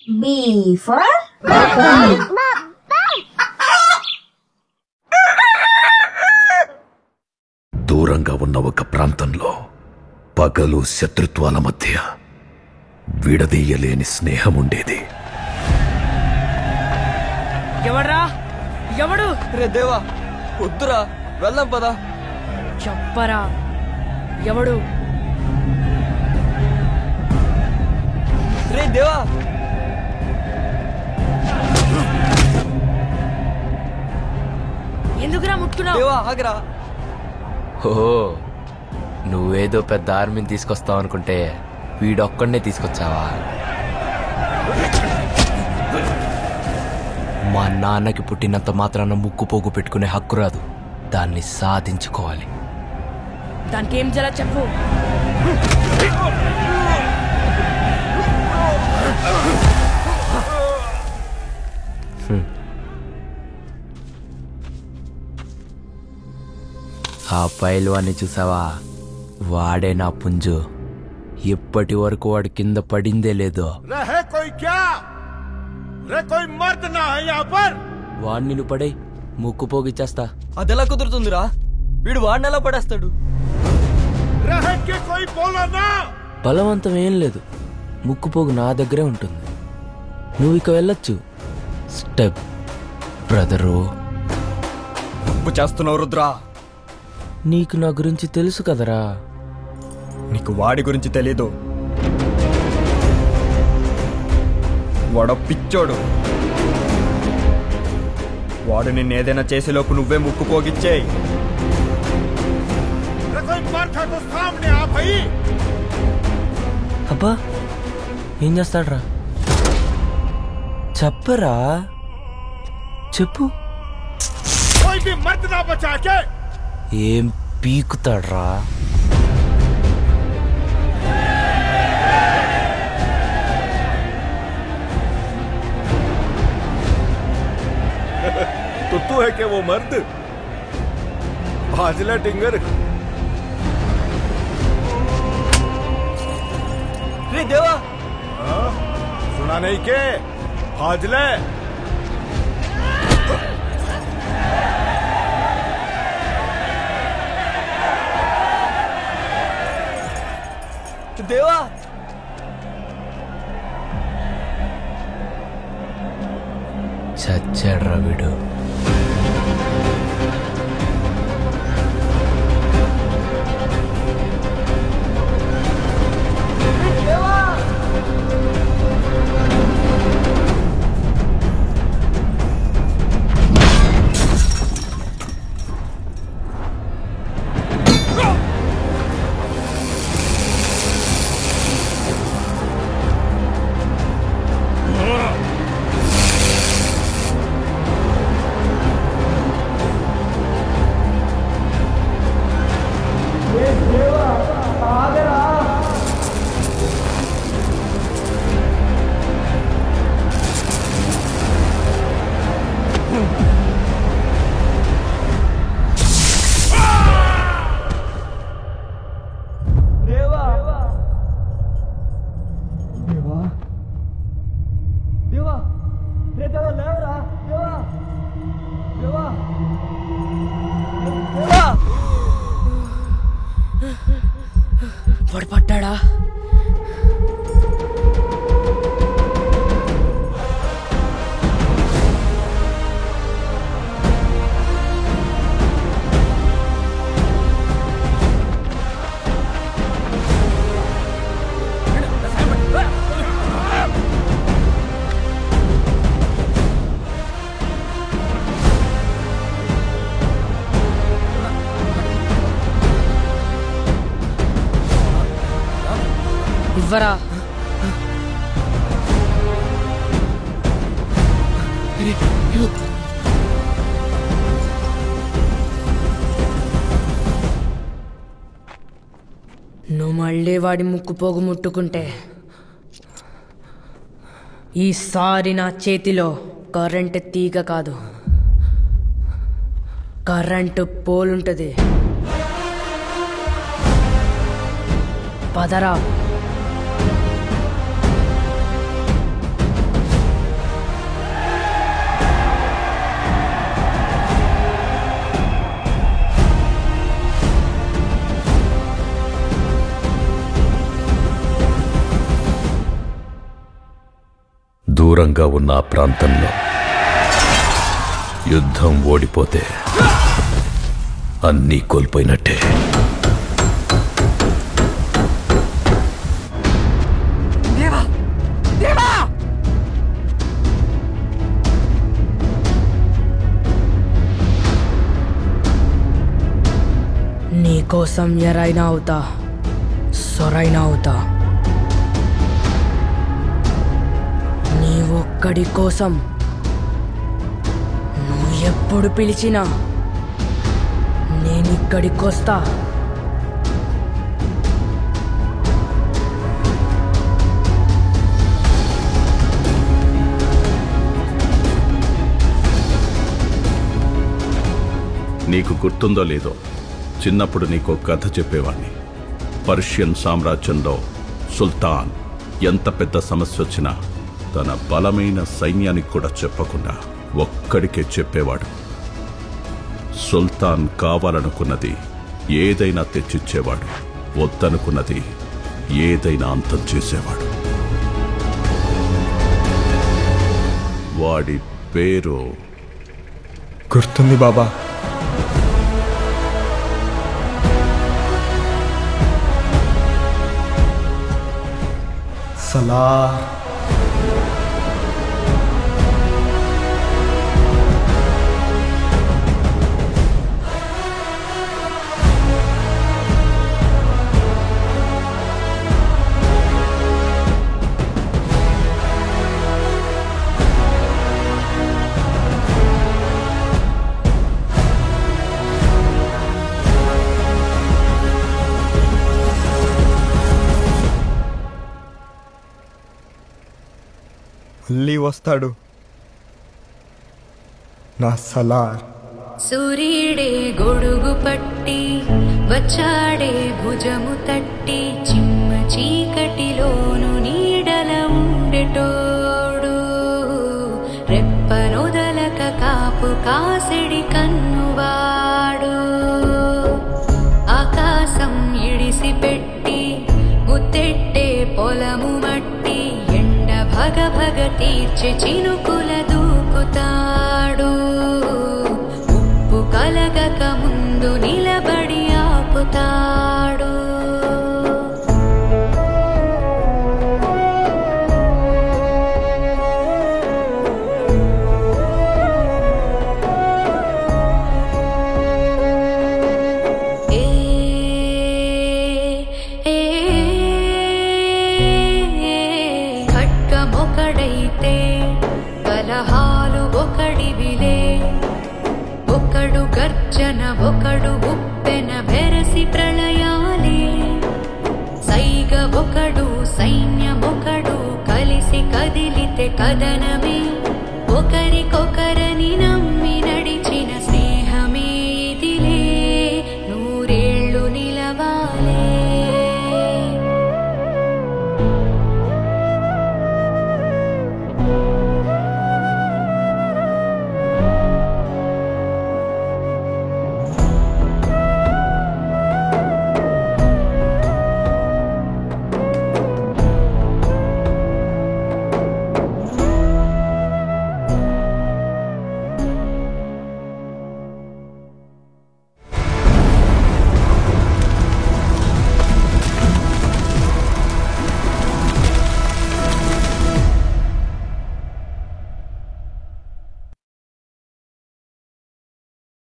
B for దూరంగా ఉన్న ఒక ప్రాంతంలో పగలు శత్రుత్వాల మధ్య విడదీయలేని స్నేహం ఉండేది. ఎవడ్రా? ఎవడు? రే దేవా, వద్దురా, వెళ్దాం పదా. చెప్పరా ఎవడు? రే దేవా, ఎందుకురా ముట్టుకున్నావు? దేవా ఆగరా. ఓ, నువ్వేదో పెద్ద ఆర్మీని తీసుకొస్తావు అనుకుంటే వీడొక్కడనే తీసుకొచ్చావా? మా నాన్నకి పుట్టినంత మాత్రాన ముక్కు పోగు పెట్టుకునే హక్కు రాదు, దాన్ని సాధించుకోవాలి. దానికి ఏం చేయాలో చెప్పు. ఆ పైల్వాన్ని చూసావా? వాడే నా పుంజు. ఇప్పటి వరకు వాడు కింద పడిందే లేదో. వాడిని నువ్వు పడే ముక్కు పోగిచ్చేస్తా. అదెలా కుదురుతుందిరా? వీడు వాడిని ఎలా పడేస్తాడు? బలవంతం ఏం లేదు, ముక్కు పోగు నా దగ్గరే ఉంటుంది. నువ్వు ఇక వెళ్ళొచ్చు. Step brother. తప్పు చేస్తున్నావు రుద్రా. నీకు నా గురించి తెలుసు కదరా. నీకు వాడి గురించి తెలీదు. వాడ పిచ్చోడు. వాడు నిన్నేదైనా చేసేలోపు నువ్వే ముక్కు పోగిచ్చేయి. అబ్బా, ఏం చేస్తాడ్రా? చెప్పరా, చెప్పు. ఏం పీకుతాడ్రా? तो तू है क्या वो मर्द? भाजला टिंगर. రే దేవా, सुना नहीं के भाजले. దేవా, చచ్చాడ్రా వీడు. వాడు పడ్డాడా? ఇవ్వరా. నువ్వు మళ్ళీ వాడి ముక్కు పోగు ముట్టుకుంటే ఈసారి నా చేతిలో కరెంటు తీగ కాదు, కరెంటు పోలుంటది. పదరా. దూరంగా ఉన్న ఆ ప్రాంతంలో యుద్ధం ఓడిపోతే అన్నీ కోల్పోయినట్టే. నీకోసం ఎరైనా అవుతా, సొరైనా అవుతా. నీ ఒక్కడి కోసం నువ్వు ఎప్పుడు పిలిచినా నేనిక్కడికొస్తా. నీకు గుర్తుందో లేదో, చిన్నప్పుడు నీకు కథ చెప్పేవాణ్ణి. పర్షియన్ సామ్రాజ్యంలో సుల్తాన్ ఎంత పెద్ద సమస్య వచ్చినా తన బలమైన సైన్యానికి కూడా చెప్పకుండా ఒక్కడికే చెప్పేవాడు. సుల్తాన్ కావాలనుకున్నది ఏదైనా తెచ్చిచ్చేవాడు, వద్దనుకున్నది ఏదైనా అంతం చేసేవాడు. వాడి పేరు గుర్తుంది బాబా. సలార్. మళ్ళీ వస్తాడు నా సలార్. సూర్యుడే గొడుగు పట్టి వచ్చాడే భుజము తట్టి, చిమ్మ చీకటిలోను నీడల ఉండెటోడు, రెప్పనొదలక కాపు కాసిడి కన్నువాడు. ఆకాశం ఇడిసి పెట్టి ముత్తెట్టే పొలము మట్టి, భగ భగ తీర్చి చినుకుల దూకుతాడు. ఉప్పు కలగక ముందు నిలబడి ఆపుతాడు. ఒకడైతే కలహాలు ఒకడివిలే, ఒకడు గర్జన ఒకడు ఉప్పెన బెరసి